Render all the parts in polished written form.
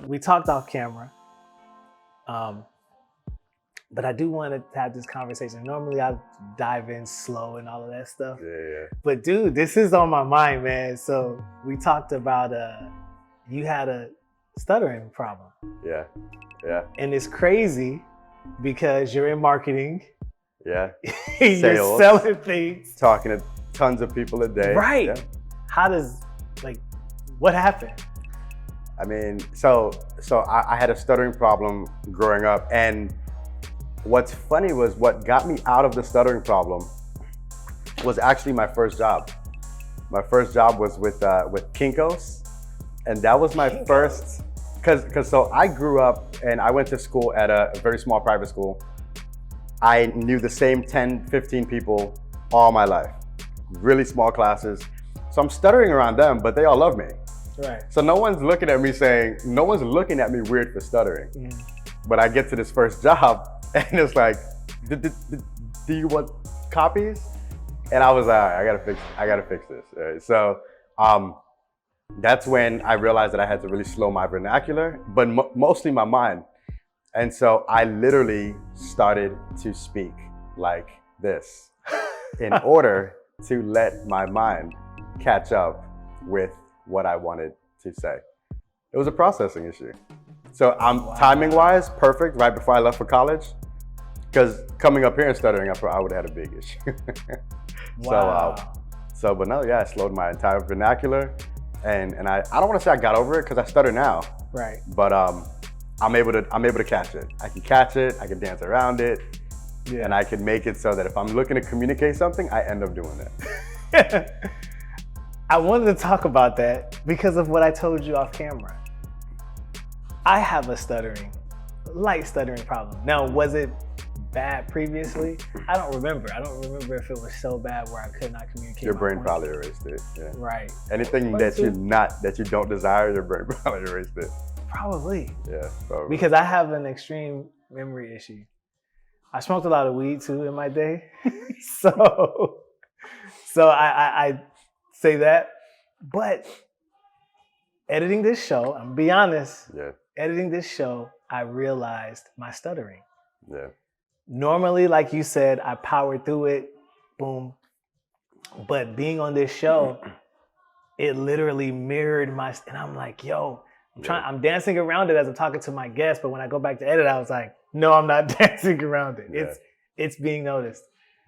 we talked off camera, but I do want to have this conversation. Normally, I dive in slow and all of that stuff. Yeah. But dude, this is on my mind, man. So we talked about you had a stuttering problem. Yeah. And it's crazy because you're in marketing. Yeah. You're Sales. selling things. Talking to tons of people a day. Right. Yeah. How does, what happened? I mean, so I had a stuttering problem growing up, and what's funny was what got me out of the stuttering problem was actually my first job. My first job was with Kinko's, and that was my first, because so I grew up and I went to school at a very small private school. I knew the same 10, 15 people all my life, really small classes. So I'm stuttering around them, but they all love me. Right. So no one's looking at me weird for stuttering. Mm. But I get to this first job and it's like, do you want copies? And I was like, I gotta fix this. Right? So that's when I realized that I had to really slow my vernacular, but mostly my mind. And so I literally started to speak like this in order to let my mind catch up with what I wanted to say. It was a processing issue. So timing-wise, perfect right before I left for college, because coming up here and stuttering, I would have had a big issue. Wow. But no, yeah, I slowed my entire vernacular, and I don't want to say I got over it because I stutter now. Right. But I'm able to catch it. I can catch it. I can dance around it, and I can make it so that if I'm looking to communicate something, I end up doing it. I wanted to talk about that because of what I told you off camera. I have a light stuttering problem. Now, was it bad previously? I don't remember. I don't remember if it was so bad where I could not communicate. Your my brain point. probably erased it. Yeah. Right. Anything that you don't desire, your brain probably erased it. Probably. Yeah. Probably. Because I have an extreme memory issue. I smoked a lot of weed too in my day. so I say that. But editing this show, I'm gonna be honest. Yeah. Editing this show, I realized my stuttering. Yeah. Normally, like you said, I powered through it, boom. But being on this show, it literally mirrored and I'm like, yo, I'm dancing around it as I'm talking to my guests, but when I go back to edit, I was like, no, I'm not dancing around it. Yeah. It's being noticed.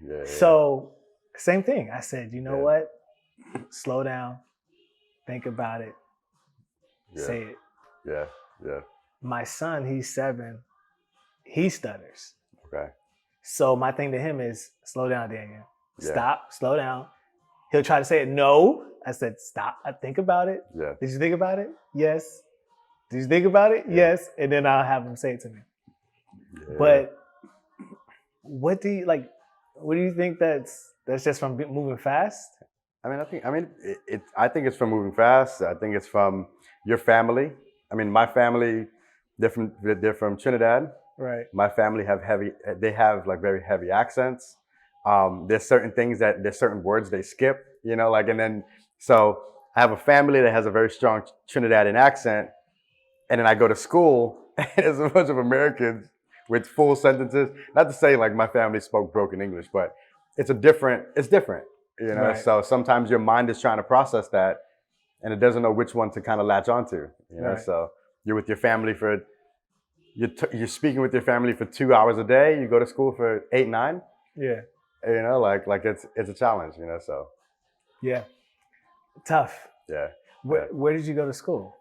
Yeah. So same thing. I said, you know what? Slow down, think about it, say it. Yeah. My son, he's 7, he stutters. Okay. So my thing to him is, slow down, Daniel. Stop, slow down. He'll try to say it. No. I said, stop. I think about it. Yeah. Did you think about it? Yes. Did you think about it? Yes. And then I'll have him say it to me. Yeah. But what do you think that's just from from fast? I think it's from moving fast. I think it's from your family. I mean, my family, they're from Trinidad. Right. My family they have like very heavy accents. There's certain words they skip, and then, so I have a family that has a very strong Trinidadian accent. And then I go to school and there's a bunch of Americans with full sentences. Not to say like my family spoke broken English, but it's different, Right. So sometimes your mind is trying to process that and it doesn't know which one to kind of latch onto, Right. So you're with your family you're speaking with your family for 2 hours a day. You go to school for 8, 9. Yeah. Like it's a challenge, so. Yeah. Tough. Yeah. Where did you go to school?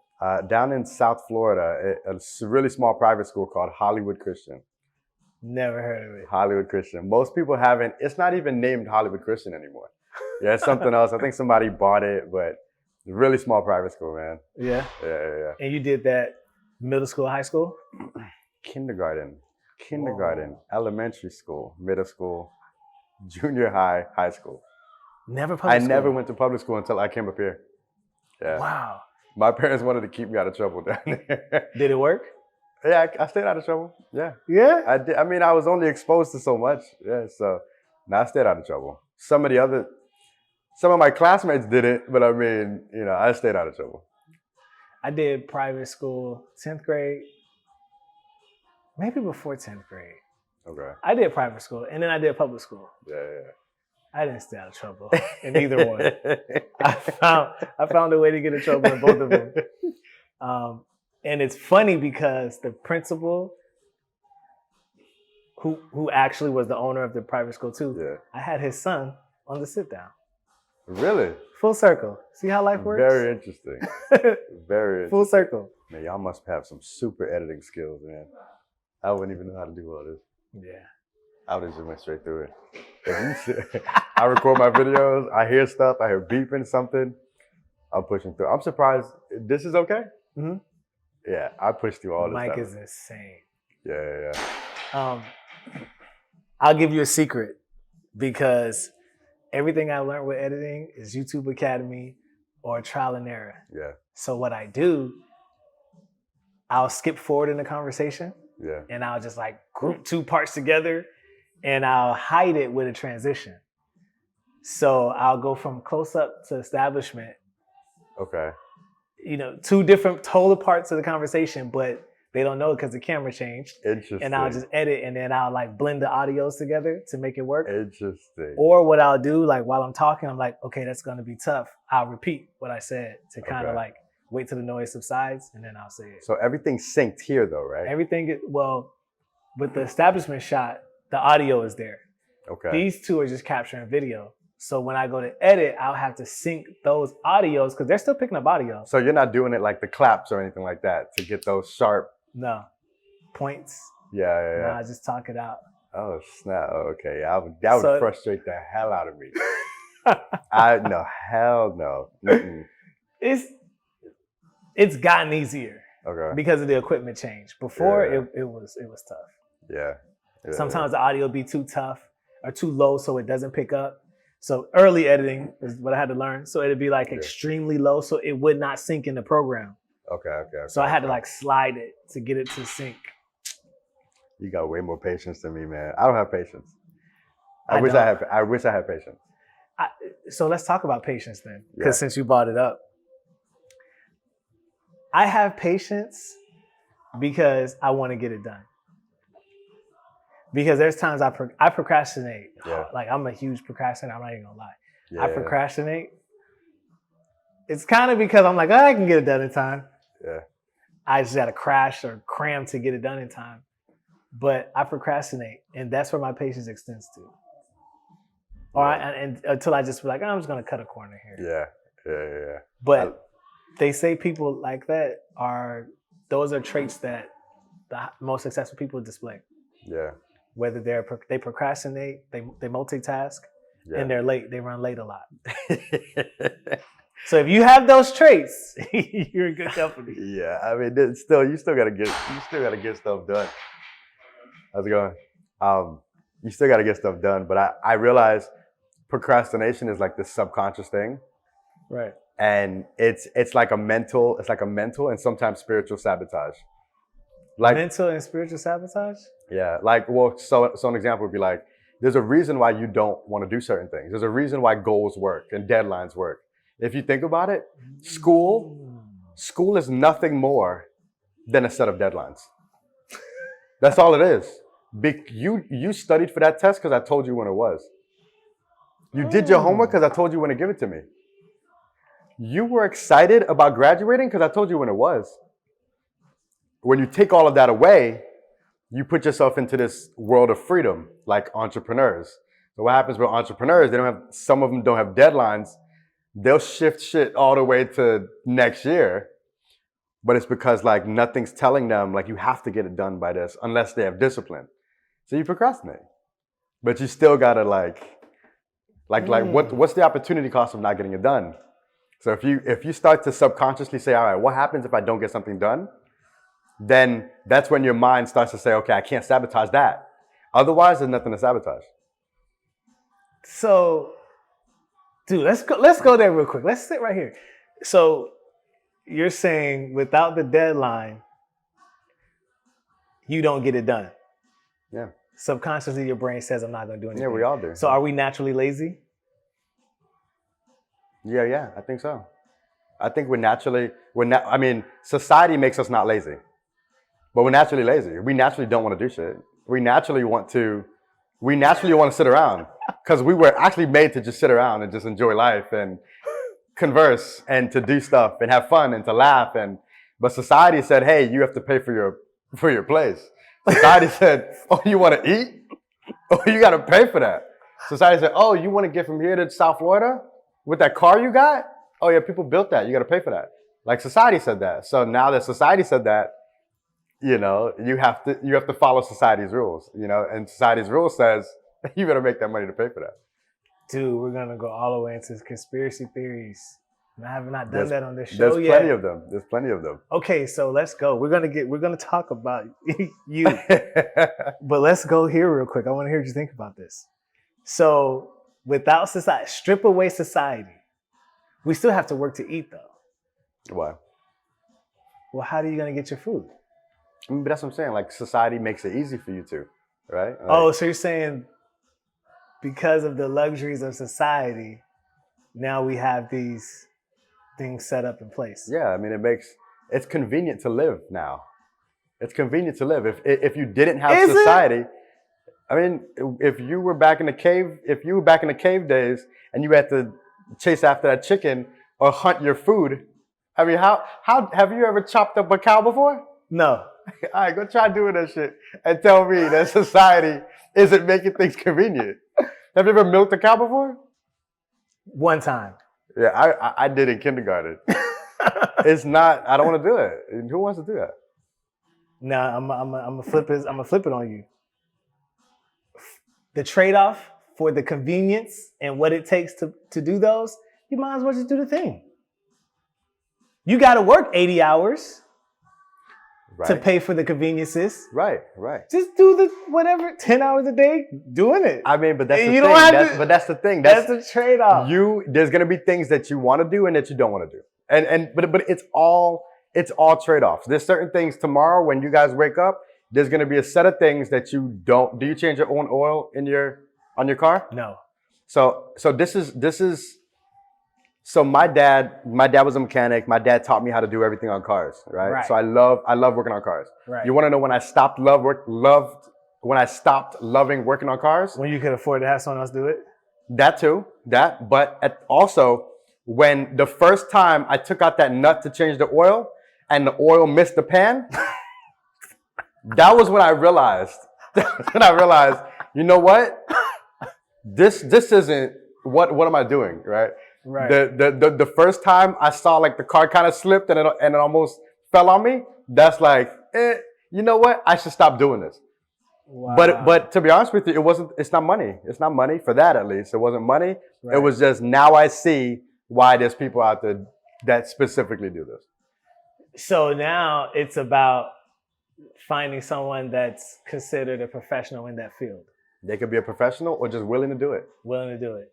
Down in South Florida, a really small private school called Hollywood Christian. Never heard of it. Hollywood Christian. Most people haven't. It's not even named Hollywood Christian anymore. Yeah, it's something else. I think somebody bought it, but it's a really small private school, man. Yeah? Yeah. And you did that middle school, high school? Kindergarten, elementary school, middle school, junior high, high school. Never public school? I never went to public school until I came up here. Yeah. Wow. My parents wanted to keep me out of trouble down there. Did it work? Yeah, I stayed out of trouble. Yeah. Yeah? I did. I mean, I was only exposed to so much. Yeah, so I stayed out of trouble. Some of my classmates did it, but I mean, I stayed out of trouble. I did private school, 10th grade, maybe before 10th grade. Okay. I did private school, and then I did public school. Yeah. I didn't stay out of trouble in either one. I found a way to get in trouble in both of them. And it's funny because the principal, who actually was the owner of the private school too, Yeah. I had his son on the sit down. Really? Full circle. See how life works? Very interesting. Very interesting. Full circle. Man, y'all must have some super editing skills, man. I wouldn't even know how to do all this. Yeah. I would have just went straight through it. I record my videos. I hear stuff. I hear beeping something. I'm pushing through. I'm surprised. This is okay? Mm-hmm. Yeah, I pushed through all this Mike stuff. is insane. Yeah. I'll give you a secret because everything I learned with editing is YouTube Academy or trial and error. Yeah. So what I do, I'll skip forward in the conversation. Yeah. And I'll just like group two parts together and I'll hide it with a transition. So I'll go from close up to establishment. Okay. You know, two different total parts of the conversation, but they don't know it because the camera changed. Interesting. And I'll just edit and then I'll like blend the audios together to make it work. Interesting. Or what I'll do, like while I'm talking, I'm like, okay, that's gonna be tough. I'll repeat what I said to kind of like wait till the noise subsides and then I'll say it. So everything's synced here though, right? Everything, well, with the establishment shot, the audio is there. Okay. These two are just capturing video. So when I go to edit, I'll have to sync those audios because they're still picking up audio. So you're not doing it like the claps or anything like that to get those sharp. No. Points. Yeah. Nah, just talk it out. Oh, snap. Okay. That would frustrate the hell out of me. Hell no. Mm-mm. It's gotten easier. Okay. Because of the equipment change. Before it was tough. Yeah. Sometimes the audio would be too tough or too low so it doesn't pick up. So early editing is what I had to learn. So it'd be like extremely low so it would not sync in the program. Okay. So I had to like slide it to get it to sync. You got way more patience than me, man. I don't have patience. I wish I had patience. So let's talk about patience then, because since you brought it up, I have patience because I want to get it done. Because there's times I procrastinate. Yeah. Like I'm a huge procrastinator. I'm not even gonna lie. Yeah. I procrastinate. It's kind of because I'm like, I can get it done in time. Yeah. I just gotta crash or cram to get it done in time. But I procrastinate, and that's where my patience extends to. Or and until I just be like, I'm just gonna cut a corner here. Yeah. But they say people like that those are traits that the most successful people display. Yeah. Whether they procrastinate, they multitask, and they're late. They run late a lot. So if you have those traits, you're in good company. Yeah, I mean, you still gotta get stuff done. How's it going? You still gotta get stuff done, but I realize procrastination is like this subconscious thing, right? And it's like a mental and sometimes spiritual sabotage. Like mental and spiritual sabotage. Yeah, so an example would be like, there's a reason why you don't want to do certain things. There's a reason why goals work and deadlines work. If you think about it, school is nothing more than a set of deadlines. That's all it is. You studied for that test because I told you when it was. You did your homework because I told you when to give it to me. You were excited about graduating because I told you when it was. When you take all of that away, you put yourself into this world of freedom, like entrepreneurs. So what happens with entrepreneurs, some of them don't have deadlines. They'll shift shit all the way to next year. But it's because like nothing's telling them like you have to get it done by this unless they have discipline. So you procrastinate. But you still gotta what's the opportunity cost of not getting it done? So if you start to subconsciously say, all right, what happens if I don't get something done? Then that's when your mind starts to say, okay, I can't sabotage that. Otherwise, there's nothing to sabotage. So, dude, let's go there real quick. Let's sit right here. So you're saying without the deadline, you don't get it done. Yeah. Subconsciously, your brain says, I'm not going to do anything. Yeah, we all do. So are we naturally lazy? Yeah, I think so. I think I mean, society makes us not lazy, but we're naturally lazy. We naturally don't want to do shit. We naturally want to sit around because we were actually made to just sit around and just enjoy life and converse and to do stuff and have fun and to laugh. But society said, hey, you have to pay for your place. Society said, oh, you want to eat? Oh, you got to pay for that. Society said, oh, you want to get from here to South Florida with that car you got? Oh yeah, people built that. You got to pay for that. Like society said that. So now that society said that, you know, you have to follow society's rules, you know, and society's rule says you better make that money to pay for that. Dude, we're going to go all the way into conspiracy theories. I have not done that on this show There's yet. There's plenty of them. Okay, so let's go. We're gonna talk about you. But let's go here real quick. I want to hear what you think about this. So without society, strip away society. We still have to work to eat though. Why? Well, how are you gonna get your food? I mean, but that's what I'm saying. Like society makes it easy for you to, right? Like, oh, so you're saying because of the luxuries of society, now we have these things set up in place. Yeah, I mean, it's convenient to live now. It's convenient to live. If you didn't have society, I mean, if you were back in the cave days and you had to chase after that chicken or hunt your food, I mean, how have you ever chopped up a cow before? No. All right, go try doing that shit and tell me that society isn't making things convenient. Have you ever milked a cow before? One time. Yeah, I did in kindergarten. It's not. I don't want to do it. Who wants to do that? No, I'm gonna flip it. I'm gonna flip it on you. The trade-off for the convenience and what it takes to do those, you might as well just do the thing. You got to work 80 hours to pay for the conveniences. Right. Just do the whatever 10 hours a day doing it. I mean, but that's the you thing. Don't have to, but that's the thing. That's the trade-off. There's gonna be things that you want to do and that you don't want to do, but it's all trade-offs. There's certain things tomorrow when you guys wake up. There's gonna be a set of things that you don't. Do you change your own oil on your car? No. So this is. So my dad was a mechanic. My dad taught me how to do everything on cars, right? So I love working on cars. Right. You want to know when I stopped loving working on cars? When you could afford to have someone else do it? That too. But also when the first time I took out that nut to change the oil and the oil missed the pan, that was when I realized, you know what? This isn't what am I doing, right? Right. The first time I saw like the car kind of slipped and it almost fell on me, that's like, you know what? I should stop doing this. Wow. But to be honest with you, it's not money. It's not money for that, at least. It wasn't money. Right. It was just, now I see why there's people out there that specifically do this. So now it's about finding someone that's considered a professional in that field. They could be a professional or just willing to do it.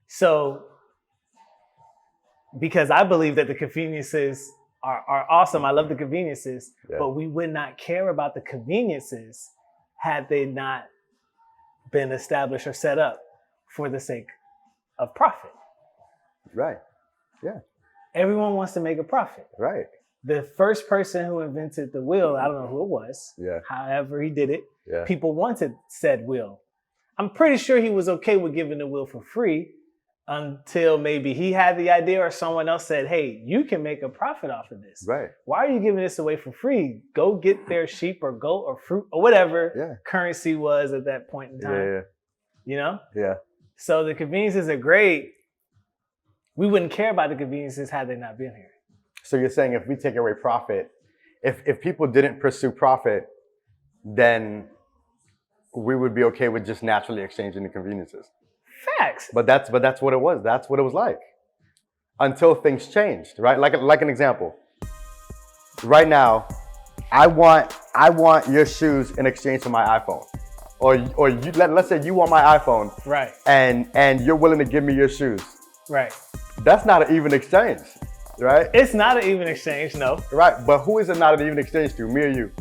So, because I believe that the conveniences are awesome. I love the conveniences, but we would not care about the conveniences had they not been established or set up for the sake of profit. Right. Yeah. Everyone wants to make a profit. Right. The first person who invented the wheel, I don't know who it was. Yeah. However he did it, people wanted said wheel. I'm pretty sure he was okay with giving the wheel for free until maybe he had the idea or someone else said, hey, you can make a profit off of this. Right. Why are you giving this away for free? Go get their sheep or goat or fruit or whatever currency was at that point in time. Yeah. You know? Yeah. So the conveniences are great. We wouldn't care about the conveniences had they not been here. So you're saying if we take away profit, if people didn't pursue profit, then we would be okay with just naturally exchanging the conveniences. Facts. But that's what it was. That's what it was like until things changed, right? Like an example. Right now, I want your shoes in exchange for my iPhone, or you, let's say you want my iPhone, right? And you're willing to give me your shoes, right? That's not an even exchange, right? It's not an even exchange, no. Right, but who is it not an even exchange to? Me or you?